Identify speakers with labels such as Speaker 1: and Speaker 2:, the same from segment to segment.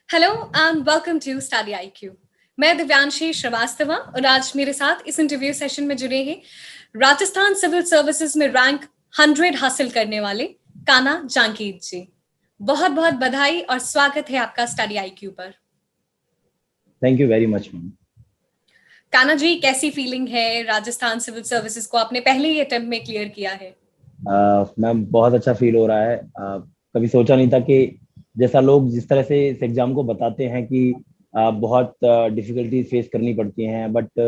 Speaker 1: Hello and welcome to study IQ. मैं दिव्यांशी श्रीवास्तव और आज मेरे साथ इस इंटरव्यू सेशन में जुड़े हैं राजस्थान सिविल सर्विसेज में रैंक 100 हासिल करने वाले कान्हा जांगीर जी। बहुत बहुत बधाई और स्वागत है आपका स्टडी आईक्यू पर।
Speaker 2: Thank you very much ma'am.
Speaker 1: Kanha ji, कैसी फीलिंग है? राजस्थान सिविल सर्विसेज को आपने पहले ही अटेम्प्ट में क्लियर किया है।
Speaker 2: मैम बहुत अच्छा फील हो रहा है। कभी सोचा नहीं था कि जैसा लोग जिस तरह से इस एग्जाम को बताते हैं कि बहुत डिफिकल्टीज फेस करनी पड़ती हैं, बट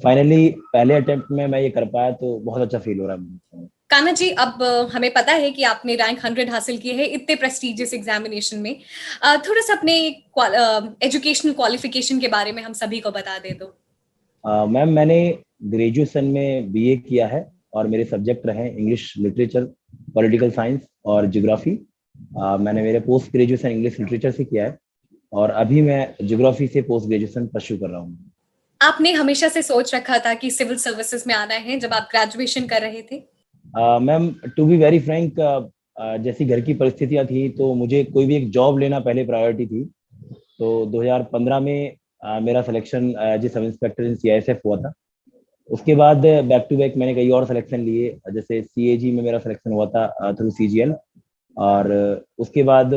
Speaker 2: फाइनली पहले अटेम्प्ट में मैं ये कर पाया तो बहुत अच्छा फील हो रहा है मुझे।
Speaker 1: कान्हा जी, अब हमें पता है कि आपने रैंक 100 हासिल की है इतने प्रेस्टिजियस एग्जामिनेशन में। थोड़ा सा अपने एजुकेशनल क्वालिफिकेशन के बारे में हम सभी को बता दे दो।
Speaker 2: मैम मैंने ग्रेजुएशन में बीए किया है और मेरे सब्जेक्ट रहे इंग्लिश लिटरेचर, पॉलिटिकल साइंस और ज्योग्राफी। मैंने मेरे पोस्ट ग्रेजुएशन इंग्लिश लिटरेचर से किया है और अभी मैं ज्योग्राफी से पोस्ट ग्रेजुएशन परस्यू कर रहा हूँ।
Speaker 1: आपने हमेशा से सोच रखा था कि सिविल सर्विसेज में आना है जब आप ग्रेजुएशन कर रहे थे?
Speaker 2: Ma'am to be very frank, जैसी घर की परिस्थितियां थी तो मुझे कोई भी एक जॉब लेना पहले प्रायोरिटी थी। तो 2015 में मेरा सिलेक्शन एज ए सब इंस्पेक्टर इन सीआईएसएफ हुआ था। उसके बाद बैक टू बैक मैंने कई और सिलेक्शन लिए, जैसे सीएजी में मेरा सिलेक्शन हुआ था थ्रू सीजीएल। और उसके बाद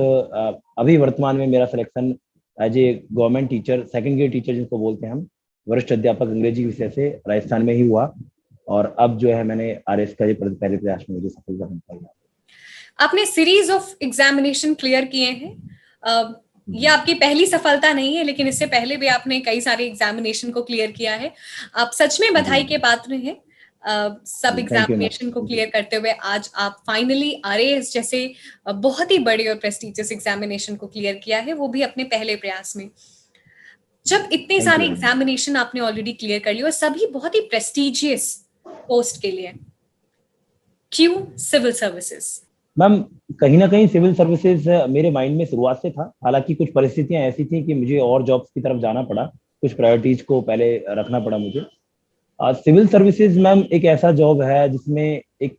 Speaker 2: अभी वर्तमान में मेरा selection as a government teacher, second grade teacher जिसको बोलते हैं हम, वरिष्ठ अध्यापक अंग्रेजी विषय से राजस्थान में ही हुआ। और अब जो है मैंने आरएस का पहले प्रयास में मुझे सफलता मिल पाई।
Speaker 1: आपने सीरीज ऑफ एग्जामिनेशन क्लियर किए हैं। ये आपकी पहली सफलता नहीं है, लेकिन इससे पहले भी आपने कई सारे एग्जामिनेशन को क्लियर किया है। आप सच में बधाई के पात्र हैं। सब एग्जामिनेशन को क्लियर करते हुए आज आप फाइनली आरएएस जैसे बहुत ही बड़े और प्रेस्टिजियस एग्जामिनेशन को क्लियर किया है, वो भी अपने पहले प्रयास में। जब इतने सारे एग्जामिनेशन आपने ऑलरेडी क्लियर कर लिए और सभी बहुत ही प्रेस्टिजियस पोस्ट के लिए, क्यों सिविल सर्विसेज?
Speaker 2: मैम कहीं ना कहीं सिविल सर्विसेज मेरे माइंड में शुरुआत से था। हालांकि कुछ परिस्थितियां ऐसी थी कि मुझे और जॉब्स की तरफ जाना पड़ा, कुछ प्रायोरिटीज को पहले रखना पड़ा मुझे। सिविल सर्विसेज मैम एक ऐसा जॉब है जिसमें एक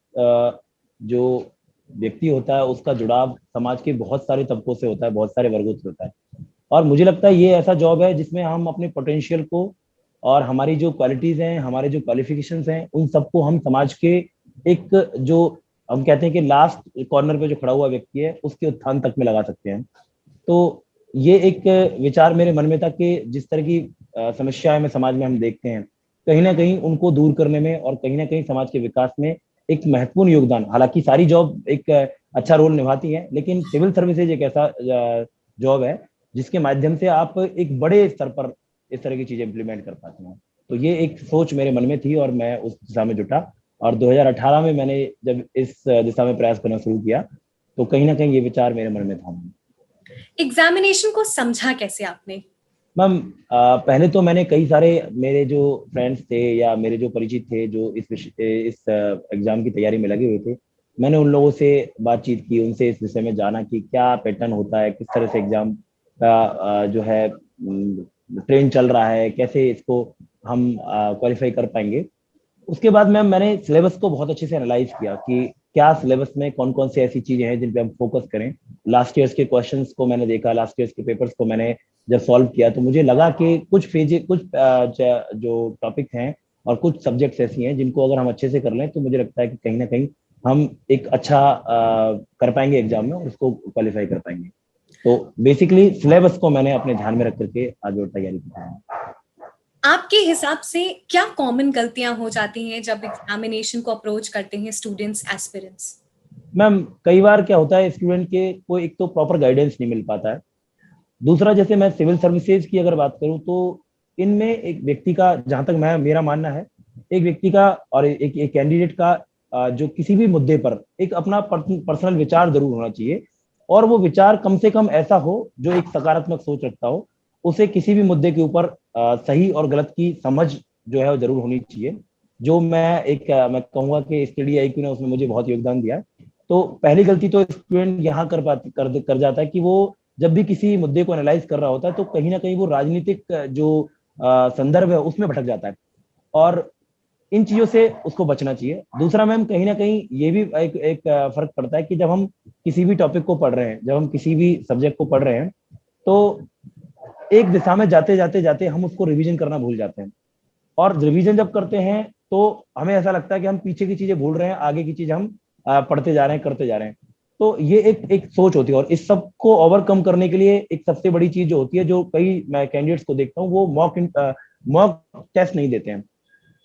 Speaker 2: जो व्यक्ति होता है उसका जुड़ाव समाज के बहुत सारे तबकों से होता है, बहुत सारे वर्गों से होता है। और मुझे लगता है ये ऐसा जॉब है जिसमें हम अपने पोटेंशियल को और हमारी जो क्वालिटीज हैं, हमारे जो क्वालिफिकेशंस हैं, उन सबको हम समाज के एक जो हम कहते हैं कि लास्ट कॉर्नर पे जो खड़ा हुआ व्यक्ति है उसके उत्थान तक में लगा सकते हैं। तो ये एक विचार मेरे मन में था कि जिस तरह की समस्याएं में समाज में हम देखते हैं, कहीं ना कहीं उनको दूर करने में और कहीं ना कहीं समाज के विकास में एक महत्वपूर्ण योगदान। हालांकि सारी जॉब एक अच्छा रोल निभाती है, लेकिन सिविल सर्विसेज एक ऐसा जॉब है जिसके माध्यम से आप एक बड़े स्तर पर इस तरह की चीजें इंप्लीमेंट कर पाते हैं। तो ये एक सोच मेरे मन में थी और मैं उस दिशा में जुटा। और 2018 में मैंने जब इस दिशा में प्रयास करना शुरू किया तो कहीं ना कहीं ये विचार मेरे मन में था।
Speaker 1: एग्जामिनेशन को समझा कैसे आपने?
Speaker 2: मैम पहले तो मैंने कई सारे मेरे जो फ्रेंड्स थे या मेरे जो परिचित थे जो इस एग्जाम की तैयारी में लगे हुए थे, मैंने उन लोगों से बातचीत की, उनसे इस विषय में जाना कि क्या पैटर्न होता है, किस तरह से एग्जाम का जो है ट्रेंड चल रहा है, कैसे इसको हम क्वालिफाई कर पाएंगे। उसके बाद मैंने सिलेबस को बहुत अच्छे से एनालाइज किया कि क्या सिलेबस में कौन कौन सी ऐसी चीजें हैं जिन पे हम फोकस करें। लास्ट ईयर्स के क्वेश्चंस को मैंने देखा, लास्ट ईयर्स के पेपर्स को मैंने जब सॉल्व किया तो मुझे लगा कि कुछ जो टॉपिक हैं और कुछ सब्जेक्ट्स ऐसी हैं जिनको अगर हम अच्छे से कर लें तो मुझे लगता है कि कहीं ना कहीं हम एक अच्छा कर पाएंगे एग्जाम में और उसको क्वालिफाई कर पाएंगे। तो बेसिकली सिलेबस को मैंने अपने ध्यान में रख करके आज और तैयारी की है।
Speaker 1: आपके हिसाब से क्या कॉमन गलतियां हो जाती हैं जब एग्जामिनेशन को अप्रोच करते हैं स्टूडेंट्स, एस्पिरेंट्स?
Speaker 2: मैम कई बार क्या होता है, स्टूडेंट के को एक तो प्रॉपर गाइडेंस नहीं मिल पाता है। दूसरा, जैसे मैं सिविल सर्विसेज की अगर बात करूं तो इनमें एक व्यक्ति का, जहां तक मैं मेरा मानना है, एक व्यक्ति का और एक कैंडिडेट का जो किसी भी मुद्दे पर एक अपना पर्सनल विचार जरूर होना चाहिए। और वो विचार कम से कम ऐसा हो जो एक सकारात्मक सोच रखता हो। उसे किसी भी मुद्दे के ऊपर सही और गलत की समझ जो है वो जरूर होनी चाहिए। जो मैं कहूँगा कि स्टडी आईक्यू ने उसमें मुझे बहुत योगदान दिया है। तो पहली गलती तो स्टूडेंट यहाँ कर जाता है कि वो जब भी किसी मुद्दे को एनालाइज कर रहा होता है तो कहीं ना कहीं वो राजनीतिक जो संदर्भ है उसमें भटक जाता है और इन चीजों से उसको बचना चाहिए। दूसरा मैम कहीं ना कहीं ये भी एक फर्क पड़ता है कि जब हम किसी भी टॉपिक को पढ़ रहे हैं, जब हम किसी भी सब्जेक्ट को पढ़ रहे हैं तो एक दिशा में जाते जाते जाते हम उसको रिवीजन करना भूल जाते हैं, और रिवीजन जब करते हैं तो हमें ऐसा लगता है कि हम पीछे की चीजें भूल रहे हैं, आगे की चीज हम पढ़ते जा रहे हैं, करते जा रहे हैं। तो ये एक एक सोच होती है, और इस सब को ओवरकम करने के लिए एक सबसे बड़ी चीज जो होती है, जो कई मैं कैंडिडेट्स को देखता हूँ, वो मॉक टेस्ट नहीं देते हैं।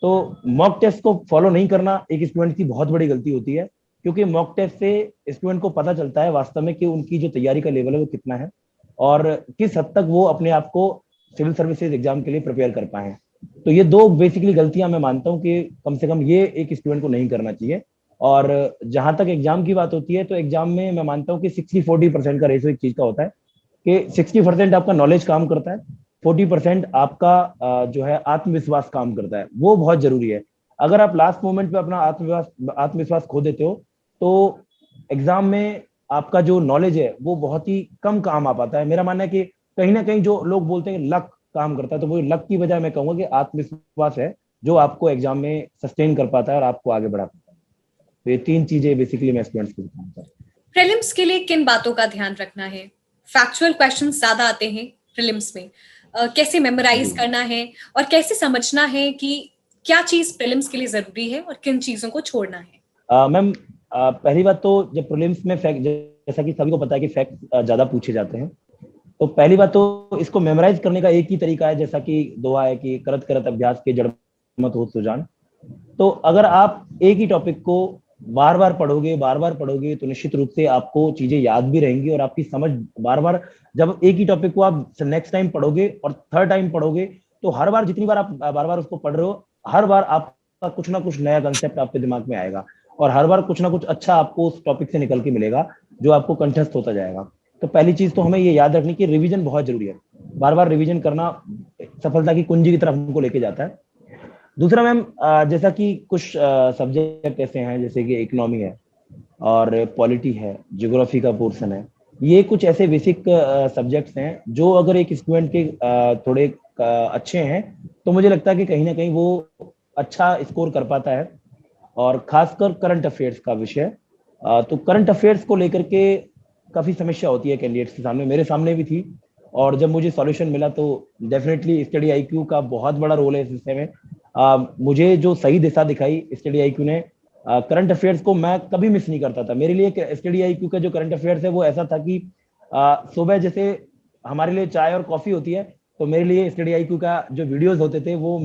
Speaker 2: तो मॉक टेस्ट को फॉलो नहीं करना एक स्टूडेंट की बहुत बड़ी गलती होती है, क्योंकि मॉक टेस्ट से स्टूडेंट को पता चलता है वास्तव में कि उनकी जो तैयारी का लेवल है वो कितना है, और किस हद तक वो अपने आप को सिविल सर्विसेज एग्जाम के लिए प्रिपेयर कर पाए हैं। तो ये दो बेसिकली गलतियां मैं मानता हूं कि कम से कम ये एक स्टूडेंट को नहीं करना चाहिए। और जहां तक एग्जाम की बात होती है, तो एग्जाम में मैं मानता हूं कि 60-40% का रेशो एक चीज का होता है कि 60% आपका नॉलेज काम करता है, 40% आपका जो है आत्मविश्वास काम करता है। वो बहुत जरूरी है। अगर आप लास्ट मोमेंट पे अपना आत्मविश्वास खो देते हो, तो एग्जाम में आपका जो नॉलेज है वो बहुत ही कम काम आ पाता है। मेरा मानना है कि कहीं ना कहीं जो लोग बोलते हैं लक काम करता है, तो वो लक की बजाय मैं कहूंगा कि आत्मविश्वास है जो आपको एग्जाम में सस्टेन कर पाता है और आपको आगे बढ़ा पाता है। तो ये तीन चीजें बेसिकली मैं स्टूडेंट्स को बताऊंगा।
Speaker 1: प्रीलिम्स के लिए किन बातों का ध्यान रखना है? फैक्चुअल क्वेश्चंस ज्यादा आते हैं प्रीलिम्स में, कैसे मेमोराइज करना है और कैसे समझना है कि क्या चीज प्रीलिम्स के लिए जरूरी है और किन चीजों को छोड़ना है?
Speaker 2: मैम, पहली बात तो जब प्रीलिम्स में फैक्ट, जैसा कि सभी को पता है कि फैक्ट ज्यादा पूछे जाते हैं, तो पहली बात तो इसको मेमोराइज करने का एक ही तरीका है, जैसा कि दुआ है कि करत करत अभ्यास के जड़ मत हो सुजान। तो अगर आप एक ही टॉपिक को बार बार पढ़ोगे तो निश्चित रूप से आपको चीजें याद भी रहेंगी, और आपकी समझ बार बार, जब एक ही टॉपिक को आप नेक्स्ट टाइम पढ़ोगे और थर्ड टाइम पढ़ोगे, तो हर बार जितनी बार आप बार बार उसको पढ़ रहे हो, हर बार आपका कुछ ना कुछ नया कंसेप्ट आपके दिमाग में आएगा, और हर बार कुछ ना कुछ अच्छा आपको उस टॉपिक से निकल के मिलेगा जो आपको कंठस्थ होता जाएगा। तो पहली चीज तो हमें ये याद रखनी कि रिवीजन बहुत जरूरी है। बार बार रिवीजन करना सफलता की कुंजी की तरफ हमको लेके जाता है। दूसरा मैम, जैसा कि कुछ सब्जेक्ट ऐसे हैं जैसे कि इकोनॉमी है और पॉलिटी है, ज्योग्राफी का पोर्शन है, ये कुछ ऐसे बेसिक सब्जेक्ट्स हैं जो अगर एक स्टूडेंट के थोड़े अच्छे हैं, तो मुझे लगता है कि कहीं ना कहीं वो अच्छा स्कोर कर पाता है। और खासकर करंट अफेयर्स का विषय, तो करंट अफेयर्स को लेकर के काफी समस्या होती है कैंडिडेट्स के सामने, मेरे सामने भी थी। और जब मुझे सॉल्यूशन मिला तो डेफिनेटली स्टडी आईक्यू का बहुत बड़ा रोल है इस विषय में। मुझे जो सही दिशा दिखाई स्टडी आईक्यू ने, करंट अफेयर्स को मैं कभी मिस नहीं करता था। मेरे लिए स्टडी आईक्यू का जो करंट अफेयर्स है वो ऐसा था कि सुबह जैसे हमारे लिए चाय और कॉफी होती है, तो मेरे लिए स्टडी आईक्यू का जो वीडियोस होते थे वो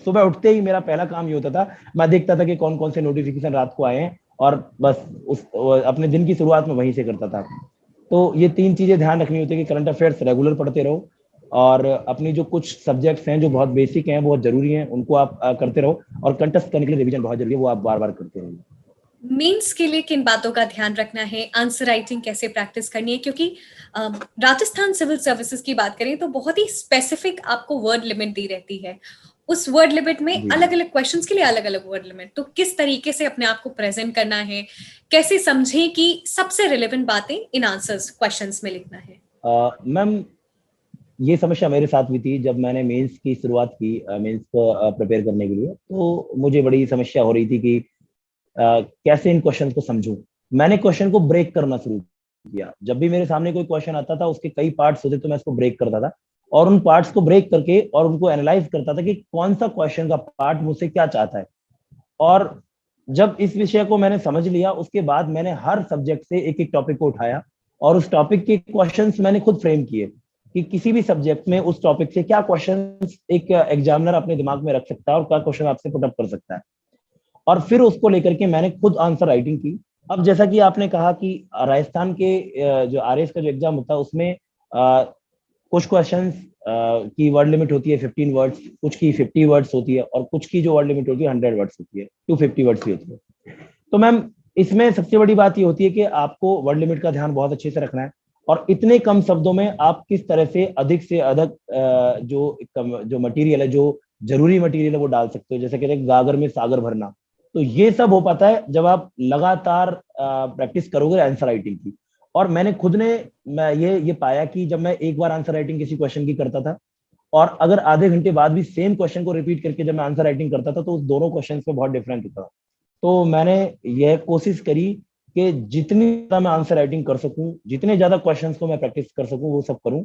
Speaker 2: सुबह उठते ही मेरा पहला काम ये होता था, मैं देखता था कि कौन कौन से नोटिफिकेशन रात को आए हैं, और बस उस अपने दिन की शुरुआत में वहीं से करता था। तो ये तीन चीजें ध्यान रखनी होती है कि करंट अफेयर्स रेगुलर पढ़ते रहो, और अपनी जो कुछ सब्जेक्ट्स हैं जो बहुत बेसिक हैं, बहुत जरूरी हैं, उनको आप करते रहो, और कंटेस्ट करने के लिए रिवीजन बहुत जरूरी है, वो आप बार बार करते रहिए।
Speaker 1: मेंस के लिए किन बातों का ध्यान रखना है? आंसर राइटिंग कैसे प्रैक्टिस करनी है? क्योंकि राजस्थान सिविल सर्विसेज की बात करें तो बहुत ही स्पेसिफिक आपको वर्ड लिमिट दी रहती है। उस वर्ड लिमिट में अलग अलग क्वेश्चंस के लिए अलग अलग वर्ड लिमिट, तो किस तरीके से अपने आप को प्रेजेंट करना है, कैसे समझें कि सबसे रिलेवेंट बातें इन आंसर्स क्वेश्चंस में लिखना है?
Speaker 2: मैम, ये समस्या मेरे साथ भी थी जब मैंने मेंस की शुरुआत की, मेंस को प्रिपेयर करने के लिए, तो मुझे बड़ी समस्या हो रही थी कि कैसे इन क्वेश्चन को समझूं। मैंने क्वेश्चन को ब्रेक करना शुरू किया। जब भी मेरे सामने कोई क्वेश्चन आता था, उसके कई पार्ट्स होते, तो मैं उसको ब्रेक करता था, और उन पार्ट्स को ब्रेक करके और उनको एनालाइज करता था कि कौन सा क्वेश्चन का पार्ट मुझसे क्या चाहता है। और जब इस विषय को मैंने समझ लिया, उसके बाद मैंने हर सब्जेक्ट से एक एक टॉपिक को उठाया, और उस टॉपिक के क्वेश्चंस मैंने खुद फ्रेम किए कि किसी भी सब्जेक्ट में उस टॉपिक से क्या क्वेश्चंस एक एग्जामिनर अपने दिमाग में रख सकता है और क्या क्वेश्चन आपसे पुट अप कर सकता है। और फिर उसको लेकर के मैंने खुद आंसर राइटिंग की। अब जैसा कि आपने कहा कि राजस्थान के जो आरएएस का जो एग्जाम होता है, उसमें कुछ क्वेश्चंस की वर्ड लिमिट होती है 15 वर्ड्स, कुछ की 50 वर्ड्स होती है, और कुछ की जो वर्ड लिमिट होती है 100 वर्ड्स होती है, 250 वर्ड्स की होती है। तो मैम, इसमें सबसे बड़ी बात ये होती है कि आपको वर्ड लिमिट का ध्यान बहुत अच्छे से रखना है, और इतने कम शब्दों में आप किस तरह से अधिक जो मटेरियल है, जो जरूरी मटेरियल है, वो डाल सकते हो। जैसे कहते हैं गागर में सागर भरना, तो ये सब हो पाता है जब आप लगातार प्रैक्टिस करोगे आंसर राइटिंग की। और मैंने खुद ने मैं ये पाया कि जब मैं एक बार आंसर राइटिंग किसी क्वेश्चन की करता था, और अगर आधे घंटे बाद भी सेम क्वेश्चन को रिपीट करके जब मैं आंसर राइटिंग करता था, तो उस दोनों क्वेश्चन में बहुत डिफरेंस होता था। तो मैंने यह कोशिश करी कि जितनी ज्यादा मैं आंसर राइटिंग कर सकूं, जितने ज्यादा क्वेश्चंस को मैं प्रैक्टिस कर सकूं, वो सब करूं,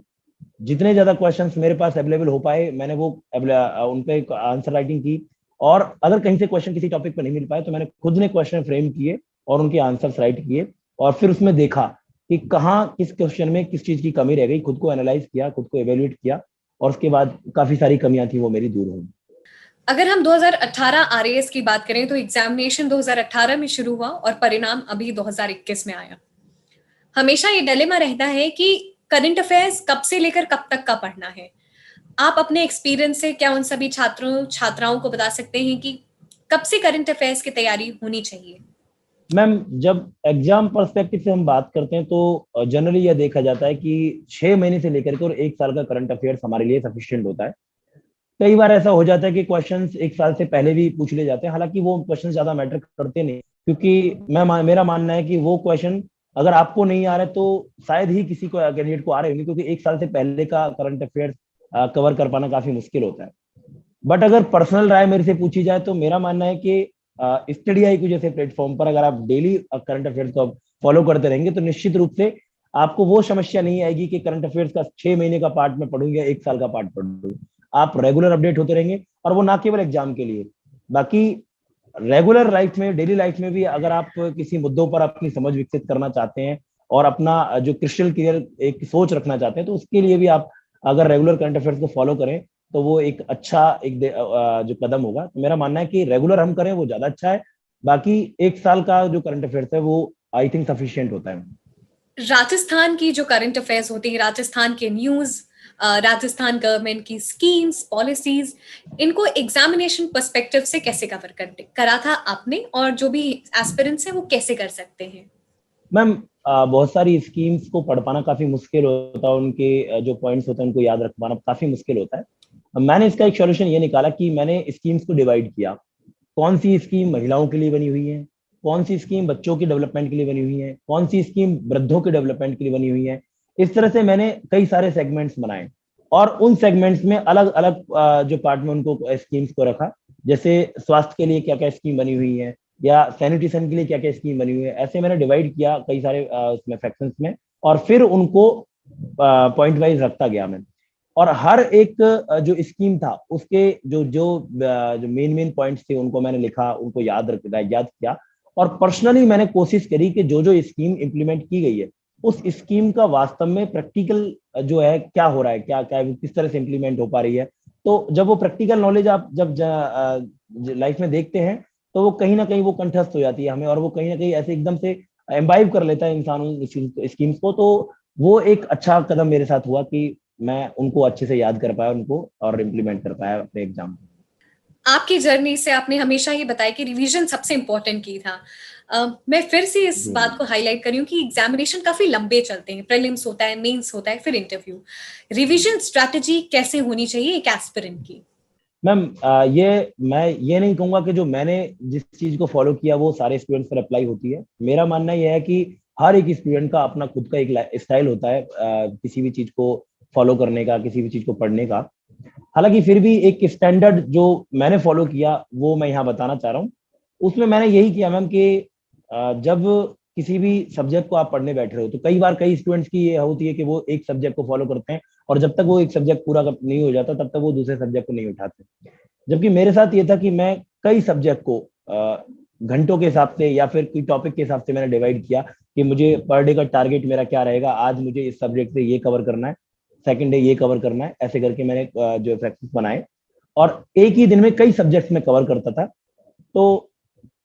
Speaker 2: जितने ज्यादा क्वेश्चंस मेरे पास अवेलेबल हो पाए मैंने वो उन पे आंसर राइटिंग की। और अगर कहीं से क्वेश्चन किसी टॉपिक पर नहीं मिल पाए तो मैंने खुद ने क्वेश्चन फ्रेम किए और उनके आंसर्स राइट किए, और फिर उसमें देखा कि कहाँ किस क्वेश्चन में किस चीज की कमी रह गई, खुद को एनालाइज किया, खुद को एवेल्युएट किया, और उसके बाद काफी सारी कमियां थी वो मेरी दूर हुई।
Speaker 1: अगर हम 2018 आरएएस की बात करें तो एग्जामिनेशन 2018 में शुरू हुआ और परिणाम अभी 2021 में आया। हमेशा ये डिलेमा रहता है कि करंट अफेयर्स कब से लेकर कब तक का पढ़ना है। आप अपने एक्सपीरियंस से क्या उन सभी छात्रों छात्राओं को बता सकते हैं कि कब से करंट अफेयर्स की तैयारी होनी चाहिए?
Speaker 2: मैम, जब एग्जाम पर्सपेक्टिव से हम बात करते हैं तो जनरली यह देखा जाता है कि 6 महीने से लेकर के और 1 साल का करंट अफेयर्स हमारे लिए सफिशिएंट होता है। कई बार ऐसा हो जाता है कि क्वेश्चंस 1 साल से पहले भी पूछ ले जाते हैं, हालांकि वो क्वेश्चन ज्यादा मैटर करते नहीं, क्योंकि मेरा मानना है कि वो क्वेश्चन अगर आपको नहीं आ रहा है तो शायद ही किसी को कैंडिडेट को आ रहे होंगे, क्योंकि 1 साल से पहले का करंट अफेयर्स कवर कर पाना काफी मुश्किल होता है। बट अगर पर्सनल राय मेरे से पूछी जाए तो मेरा मानना है कि स्टडी आई क्यू जैसे प्लेटफॉर्म पर अगर आप डेली करंट अफेयर्स को फॉलो करते रहेंगे तो निश्चित रूप से आपको वो समस्या नहीं आएगी कि करंट अफेयर्स का 6 महीने का पार्ट में पढ़ूंगा या 1 साल का पार्ट पढ़ूंगा। आप रेगुलर अपडेट होते रहेंगे, और वो ना केवल एग्जाम के लिए, बाकी रेगुलर लाइफ में, डेली लाइफ में भी अगर आप किसी मुद्दों पर अपनी समझ विकसित करना चाहते हैं और अपना जो क्रिस्टल क्लियर एक सोच रखना चाहते हैं, तो उसके लिए भी आप अगर रेगुलर करंट अफेयर्स को फॉलो करें तो वो एक अच्छा जो कदम होगा। तो मेरा मानना है कि रेगुलर हम करें वो ज्यादा अच्छा है, बाकी 1 साल का जो करंट अफेयर्स है वो आई थिंक सफिशियंट होता है।
Speaker 1: राजस्थान की जो करंट अफेयर्स होती है, राजस्थान के न्यूज, राजस्थान गवर्नमेंट की स्कीम्स, पॉलिसीज, इनको एग्जामिनेशन पर्सपेक्टिव से कैसे करा था आपने, और जो भी एस्पिरेंट्स हैं वो कैसे कर सकते हैं?
Speaker 2: मैम, बहुत सारी स्कीम्स को पढ़ पाना काफी मुश्किल होता है, उनके जो पॉइंट्स होते हैं उनको याद रख पाना काफी मुश्किल होता है। मैंने इसका एक सॉल्यूशन ये निकाला कि मैंने स्कीम्स को डिवाइड किया। कौन सी स्कीम महिलाओं के लिए बनी हुई है, कौन सी स्कीम बच्चों की डेवलपमेंट के लिए बनी हुई है, कौन सी स्कीम वृद्धों के डेवलपमेंट के लिए बनी हुई है। इस तरह से मैंने कई सारे सेगमेंट्स बनाए, और उन सेगमेंट्स में अलग अलग जो पार्ट में उनको स्कीम्स को रखा। जैसे स्वास्थ्य के लिए क्या क्या स्कीम बनी हुई है, या सैनिटेशन के लिए क्या क्या स्कीम बनी हुई है, ऐसे मैंने डिवाइड किया कई सारे उसमें सेक्शंस में, और फिर उनको पॉइंट वाइज रखता गया मैं। और हर एक जो स्कीम था उसके जो जो जो मेन पॉइंट्स थे उनको मैंने लिखा, उनको याद किया। और पर्सनली मैंने कोशिश करी कि जो जो स्कीम इम्प्लीमेंट की गई है उस स्कीम का वास्तव में प्रैक्टिकल जो है क्या हो रहा है, क्या क्या किस तरह से इम्प्लीमेंट हो पा रही है। तो जब वो प्रैक्टिकल नॉलेज आप जब लाइफ में देखते हैं तो वो कहीं ना कहीं वो कंठस्थ हो जाती है हमें, और वो कहीं ना कहीं ऐसे एकदम से एम्बाइब कर लेता है इंसान उन स्कीम्स को। तो वो एक अच्छा कदम मेरे साथ हुआ कि मैं उनको अच्छे से याद कर पाया उनको, और इम्प्लीमेंट कर पाया अपने एग्जाम में।
Speaker 1: आपकी जर्नी से आपने हमेशा ही बताया कि रिवीजन सबसे इंपॉर्टेंट की था। मैं फिर से इस
Speaker 2: जी
Speaker 1: बात को हाईलाइट करी हूँ कि एग्जामिनेशन काफी लंबे चलते हैं, प्रीलिम्स होता है, मेंस होता है, फिर इंटरव्यू। रिवीजन स्ट्रैटेजी कैसे होनी चाहिए एक एस्पिरेंट की?
Speaker 2: मैम, ये मैं ये नहीं कहूंगा कि जो मैंने जिस चीज को फॉलो किया वो सारे स्टूडेंट्स पर अप्लाई होती है। मेरा मानना यह है कि हर एक स्टूडेंट का अपना खुद का एक स्टाइल होता है किसी भी चीज को फॉलो करने का, किसी भी चीज को पढ़ने का। हालांकि फिर भी एक स्टैंडर्ड जो मैंने फॉलो किया वो मैं यहाँ बताना चाह रहा हूँ। उसमें मैंने यही किया मैम कि जब किसी भी सब्जेक्ट को आप पढ़ने बैठ रहे हो तो कई बार कई स्टूडेंट्स की ये होती है कि वो एक सब्जेक्ट को फॉलो करते हैं, और जब तक वो एक सब्जेक्ट पूरा नहीं हो जाता तब तक वो दूसरे सब्जेक्ट को नहीं उठाते। जबकि मेरे साथ ये था कि मैं कई सब्जेक्ट को घंटों के हिसाब से या फिर कोई टॉपिक के हिसाब से मैंने डिवाइड किया कि मुझे पर डे का टारगेट मेरा क्या रहेगा, आज मुझे इस सब्जेक्ट से ये कवर करना है, सेकंड डे ये कवर करना है, ऐसे करके मैंने जो प्रैक्टिस बनाए, और एक ही दिन में कई सब्जेक्ट्स में कवर करता था। तो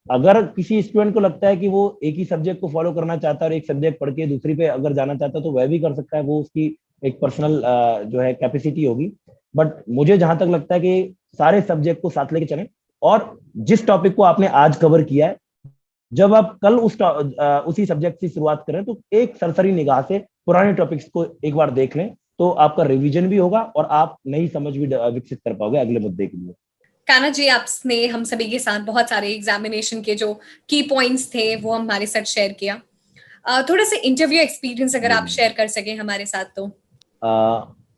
Speaker 2: अगर किसी स्टूडेंट को लगता है कि वो एक ही सब्जेक्ट को फॉलो करना चाहता है और एक सब्जेक्ट पढ़ के दूसरी पे अगर जाना चाहता है तो वह भी कर सकता है, वो उसकी एक पर्सनल जो है कैपेसिटी होगी। बट मुझे जहां तक लगता है कि सारे सब्जेक्ट को साथ लेके चलें, और जिस टॉपिक को आपने आज कवर किया है जब आप कल उसी सब्जेक्ट से शुरुआत करें तो एक सरसरी निगाह से पुराने टॉपिक्स को एक बार देख लें, तो आपका रिवीजन भी होगा और आप नई समझ भी विकसित कर पाओगे अगले मुद्दे के लिए।
Speaker 1: कान्हा जी, आपने हम सभी के साथ बहुत सारे एग्जामिनेशन के जो की पॉइंट्स थे वो हमारे साथ शेयर किया। थोड़ा सा इंटरव्यू एक्सपीरियंस अगर
Speaker 2: जी
Speaker 1: आप शेयर कर सकें हमारे साथ तो।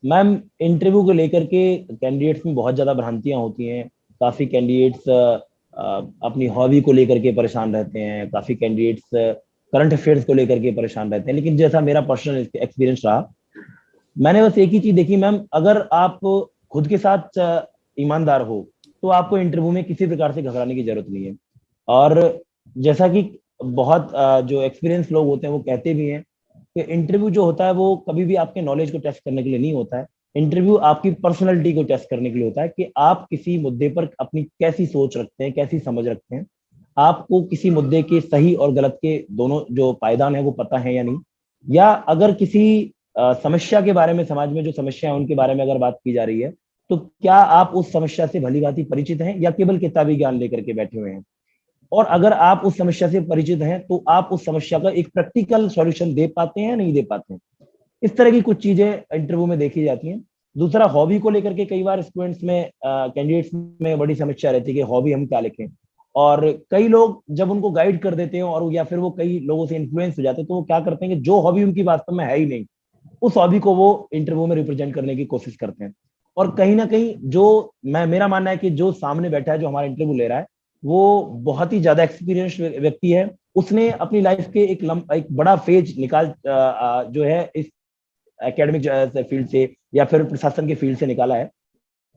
Speaker 2: मैम, इंटरव्यू को लेकर के कैंडिडेट्स में बहुत ज्यादा भ्रांतियां होती हैं। काफी कैंडिडेट्स अपनी हॉबी को लेकर के परेशान रहते हैं, काफी कैंडिडेट्स करंट अफेयर्स को लेकर के परेशान रहते हैं। लेकिन जैसा मेरा पर्सनल एक्सपीरियंस रहा, मैंने बस एक ही चीज देखी मैम, अगर आप खुद के साथ ईमानदार हो तो आपको इंटरव्यू में किसी प्रकार से घबराने की जरूरत नहीं है। और जैसा कि बहुत जो एक्सपीरियंस लोग होते हैं वो कहते भी हैं कि इंटरव्यू जो होता है वो कभी भी आपके नॉलेज को टेस्ट करने के लिए नहीं होता है। इंटरव्यू आपकी पर्सनैलिटी को टेस्ट करने के लिए होता है कि आप किसी मुद्दे पर अपनी कैसी सोच रखते हैं, कैसी समझ रखते हैं, आपको किसी मुद्दे के सही और गलत के दोनों जो पायदान है वो पता है या नहीं, या अगर किसी समस्या के बारे में, समाज में जो समस्या है उनके बारे में अगर बात की जा रही है, तो क्या आप उस समस्या से भली भांति परिचित हैं या केवल किताबी ज्ञान लेकर के बैठे हुए हैं। और अगर आप उस समस्या से परिचित हैं तो आप उस समस्या का एक प्रैक्टिकल सॉल्यूशन दे पाते हैं या नहीं दे पाते हैं। इस तरह की कुछ चीजें इंटरव्यू में देखी जाती हैं। दूसरा, हॉबी को लेकर के कई बार स्टूडेंट्स में, कैंडिडेट्स में बड़ी समस्या रहती है कि हॉबी हम क्या लिखें। और कई लोग जब उनको गाइड कर देते हैं और या फिर वो कई लोगों से इन्फ्लुएंस हो जाते हैं, तो वो क्या करते हैं कि जो हॉबी उनकी वास्तव में है ही नहीं, उस हॉबी को वो इंटरव्यू में रिप्रेजेंट करने की कोशिश करते हैं। और कहीं ना कहीं जो मेरा मानना है कि जो सामने बैठा है, जो हमारा इंटरव्यू ले रहा है, वो बहुत ही ज्यादा एक्सपीरियंस व्यक्ति है। उसने अपनी लाइफ के एक बड़ा फेज जो है इस एकेडमिक फील्ड से या फिर प्रशासन के फील्ड से निकाला है।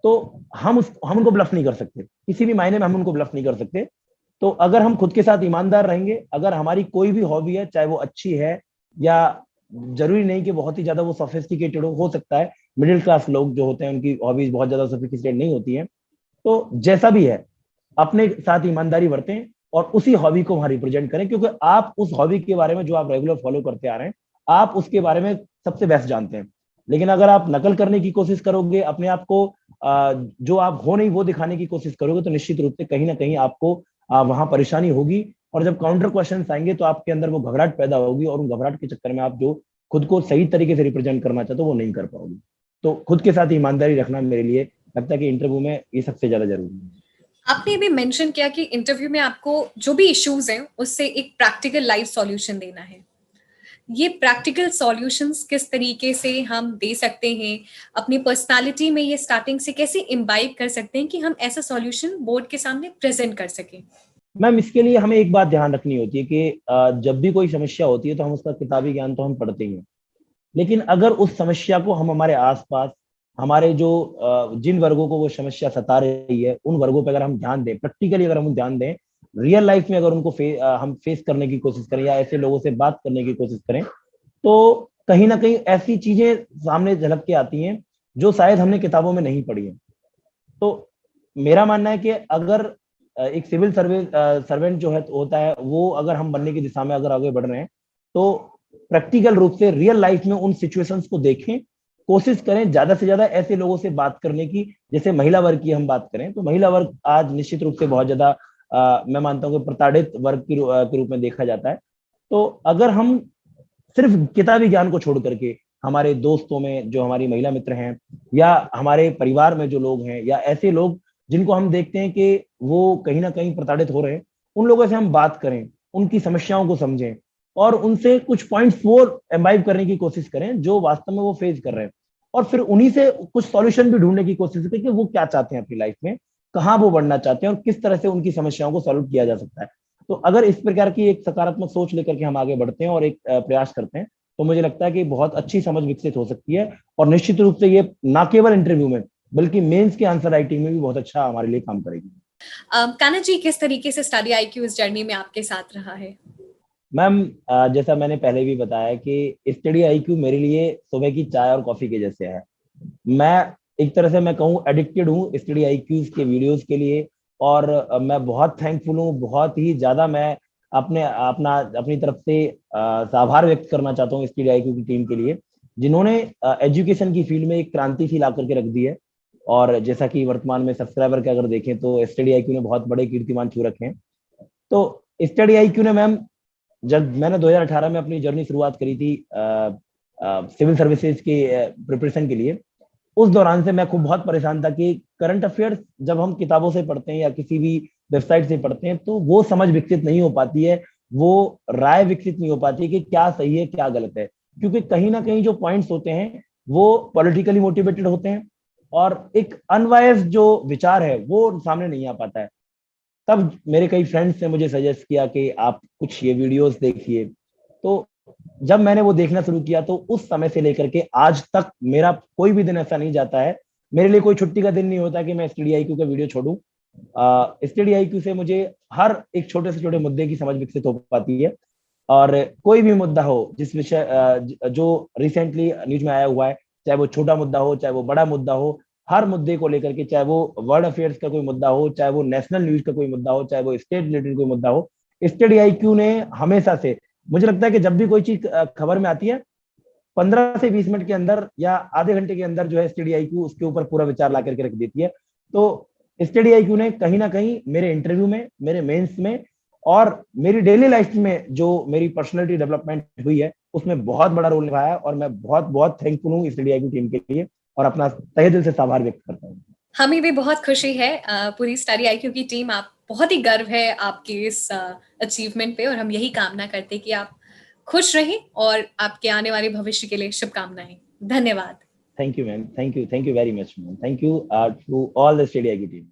Speaker 2: तो हम उनको ब्लफ नहीं कर सकते, किसी भी मायने में हम उनको ब्लफ नहीं कर सकते। तो अगर हम खुद के साथ ईमानदार रहेंगे, अगर हमारी कोई भी हॉबी है, चाहे वो अच्छी है या जरूरी नहीं कि बहुत ही ज्यादा वो सोफिस्टिकेटेड हो सकता है मिडिल क्लास लोग जो होते हैं उनकी हॉबीज बहुत ज्यादा सोफिस्टिकेटेड नहीं होती हैं। तो जैसा भी है, अपने साथ ईमानदारी बरतें और उसी हॉबी को वहां रिप्रेजेंट करें, क्योंकि आप उस हॉबी के बारे में जो आप रेगुलर फॉलो करते आ रहे हैं, आप उसके बारे में सबसे बेस्ट जानते हैं। लेकिन अगर आप नकल करने की कोशिश करोगे, अपने आप को जो आप हो नहीं वो दिखाने की कोशिश करोगे, तो निश्चित रूप से कहीं ना कहीं आपको वहां परेशानी होगी। और जब काउंटर क्वेश्चन आएंगे तो आपके अंदर वो घबराहट पैदा होगी, और उन घबराहट के चक्कर में आप जो खुद को सही तरीके से रिप्रेजेंट करना चाहते हो वो नहीं कर पाओगे। तो खुद के साथ ईमानदारी रखना मेरे लिए लगता है कि इंटरव्यू में ये सबसे ज्यादा जरूरी है।
Speaker 1: आपने भी मेंशन किया कि इंटरव्यू में आपको जो भी इश्यूज हैं उससे एक प्रैक्टिकल लाइफ सॉल्यूशन देना है। ये प्रैक्टिकल सॉल्यूशंस किस तरीके से हम दे सकते हैं अपनी पर्सनालिटी में, ये स्टार्टिंग से कैसे इम्बाइब कर सकते हैं कि हम ऐसा सॉल्यूशन बोर्ड के सामने प्रेजेंट कर सकें?
Speaker 2: मैम, इसके लिए हमें एक बात ध्यान रखनी होती है कि जब भी कोई समस्या होती है तो हम उसका किताबी ज्ञान तो हम पढ़ते ही हैं। लेकिन अगर उस समस्या को हम हमारे आसपास, हमारे जो जिन वर्गों को वो समस्या सता रही है, उन वर्गों पर अगर हम ध्यान दें, प्रैक्टिकली अगर हम ध्यान दें, रियल लाइफ में अगर उनको हम फेस करने की कोशिश करें या ऐसे लोगों से बात करने की कोशिश करें, तो कहीं ना कहीं ऐसी चीजें सामने झलक के आती हैं जो शायद हमने किताबों में नहीं पढ़ी है। तो मेरा मानना है कि अगर एक सिविल सर्वेंट जो है होता है, वो अगर हम बनने की दिशा में अगर आगे बढ़ रहे हैं, तो प्रैक्टिकल रूप से रियल लाइफ में उन सिचुएशंस को देखें, कोशिश करें ज्यादा से ज्यादा ऐसे लोगों से बात करने की। जैसे महिला वर्ग की हम बात करें तो महिला वर्ग आज निश्चित रूप से बहुत ज्यादा मैं मानता हूँ कि प्रताड़ित वर्ग के रूप में देखा जाता है। तो अगर हम सिर्फ किताबी ज्ञान को छोड़ करके हमारे दोस्तों में जो हमारी महिला मित्र हैं, या हमारे परिवार में जो लोग हैं, या ऐसे लोग जिनको हम देखते हैं कि वो कहीं ना कहीं प्रताड़ित हो रहे हैं, उन लोगों से हम बात करें, उनकी समस्याओं को समझें और उनसे कुछ पॉइंट्स वो एम्बाइब करने की कोशिश करें जो वास्तव में वो फेस कर रहे हैं, और फिर उन्हीं से कुछ सॉल्यूशन भी ढूंढने की कोशिश करें कि वो क्या चाहते हैं अपनी लाइफ में, कहाँ वो बढ़ना चाहते हैं और किस तरह से उनकी समस्याओं को सॉल्व किया जा सकता है। तो अगर इस प्रकार की एक सकारात्मक सोच लेकर के हम आगे बढ़ते हैं और एक प्रयास करते हैं, तो मुझे लगता है कि बहुत अच्छी समझ विकसित हो सकती है। और निश्चित रूप से ये ना केवल इंटरव्यू में बल्कि मेंस के आंसर राइटिंग में भी बहुत अच्छा हमारे लिए काम करेगी।
Speaker 1: कान्हा जी, किस तरीके से स्टडी आईक्यू इस जर्नी में आपके साथ रहा है?
Speaker 2: मैम, जैसा मैंने पहले भी बताया कि स्टडी आईक्यू मेरे लिए सुबह की चाय और कॉफी के जैसे है। मैं एक तरह से मैं कहूँ एडिक्टेड हूँ स्टडी आईक्यूज के वीडियोस के लिए। और मैं बहुत थैंकफुल हूँ, बहुत ही ज्यादा मैं अपनी तरफ से आभार व्यक्त करना चाहता हूँ स्टडी आईक्यू की टीम के लिए, जिन्होंने एजुकेशन की फील्ड में एक क्रांति सी ला करके रख दी है। और जैसा कि वर्तमान में सब्सक्राइबर के अगर देखें तो स्टडी आईक्यू ने बहुत बड़े कीर्तिमान छू रखे हैं। तो स्टडी आईक्यू ने मैम, जब मैंने 2018 में अपनी जर्नी शुरुआत करी थी सिविल सर्विसेज के प्रिपरेशन के लिए, उस दौरान से मैं खूब बहुत परेशान था कि करंट अफेयर्स जब हम किताबों से पढ़ते हैं या किसी भी वेबसाइट से पढ़ते हैं तो वो समझ विकसित नहीं हो पाती है, वो राय विकसित नहीं हो पाती है कि क्या सही है क्या गलत है, क्योंकि कहीं ना कहीं जो पॉइंट्स होते हैं वो पॉलिटिकली मोटिवेटेड होते हैं और एक अनवायस्ड जो विचार है वो सामने नहीं आ पाता है। तब मेरे कई फ्रेंड्स ने मुझे सजेस्ट किया कि आप कुछ ये वीडियोस देखिए। तो जब मैंने वो देखना शुरू किया तो उस समय से लेकर के आज तक मेरा कोई भी दिन ऐसा नहीं जाता है, मेरे लिए कोई छुट्टी का दिन नहीं होता कि मैं स्टडी IQ का वीडियो छोड़ूं। स्टडी IQ से मुझे हर एक छोटे से छोटे मुद्दे की समझ विकसित हो पाती है, और कोई भी मुद्दा हो जिस विषय जो रिसेंटली न्यूज में आया हुआ है, चाहे वो छोटा मुद्दा हो चाहे वो बड़ा मुद्दा हो, हर मुद्दे को लेकर के, चाहे वो वर्ल्ड अफेयर्स का कोई मुद्दा हो, चाहे वो नेशनल न्यूज का कोई मुद्दा हो, चाहे वो स्टेट रिलेटेड कोई मुद्दा हो, स्टडी IQ ने हमेशा से, मुझे लगता है कि जब भी कोई चीज खबर में आती है 15 से 20 मिनट के अंदर या आधे घंटे के अंदर जो है स्टडी IQ उसके ऊपर पूरा विचार ला करके रख देती है। तो स्टडी IQ ने कहीं ना कहीं मेरे इंटरव्यू में, मेरे मेंस में और मेरी डेली लाइफ में जो मेरी पर्सनालिटी डेवलपमेंट हुई है उसमें बहुत बड़ा रोल निभाया है, और मैं बहुत बहुत थैंकफुल हूँ स्टडी IQ टीम के लिए और अपना तहे दिल से आभार व्यक्त करता हूँ।
Speaker 1: हमें भी बहुत खुशी है, पूरी स्टडी IQ की टीम, आप बहुत ही गर्व है आपके इस अचीवमेंट पे, और हम यही कामना करते हैं कि आप खुश रहें और आपके आने वाले भविष्य के लिए शुभकामनाएं। धन्यवाद।
Speaker 2: Thank you ma'am, thank you very much ma'am, thank you to all the study IQ team.